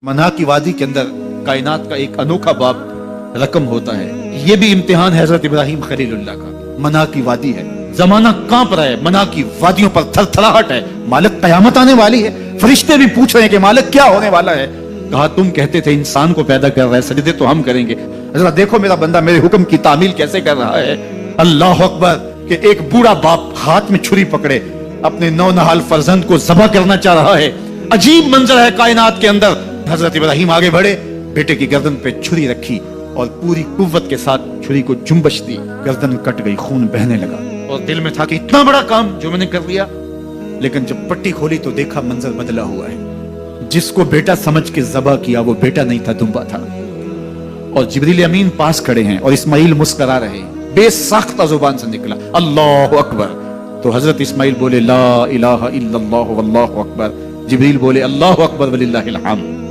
मना की वादी के अंदर कायनात का एक अनोखा बाब रकम होता है। ये भी इम्तिहान है हजरत इब्राहिम खलीलुल्लाह का। मना की वादी है, जमाना कांप रहा है, मना की वादियों पर थरथराहट है, मालिक कयामत आने वाली है। फरिश्ते भी पूछ रहे हैं कि मालिक क्या होने वाला है। कहा तुम कहते थे इंसान को पैदा कर रहा है, सजदे तो हम करेंगे, जरा देखो मेरा बंदा मेरे हुक्म की तामील कैसे कर रहा है। अल्लाह अकबर कि एक बूढ़ा बाप हाथ में छुरी पकड़े अपने नौनहाल फर्जंद को ज़बह करना चाह रहा है। अजीब मंजर है कायनात के अंदर। हजरत इब्राहिम आगे बढ़े, बेटे की गर्दन पे छुरी रखी और पूरी कुव्वत के साथ छुरी को जुम्बश दी, गर्दन कट गई, खून बहने लगा। और दिल में था कि इतना बड़ा काम जो मैंने कर लिया। लेकिन जब पट्टी खोली तो देखा मंजर बदला हुआ है। जिसको बेटा समझ के ज़बह किया वो बेटा नहीं था, दुम्बा था। और जिब्रील अमीन पास खड़े हैं और इस्माइल मुस्करा रहे हैं। बेसाख्ता जुबान से निकला अल्लाह अकबर। तो हजरत इस्माइल बोले ला इलाहा इल्लल्लाह वल्लाहु अकबर। जिब्रील बोले अल्लाह अकबर वलिल्लाहिल हम्द।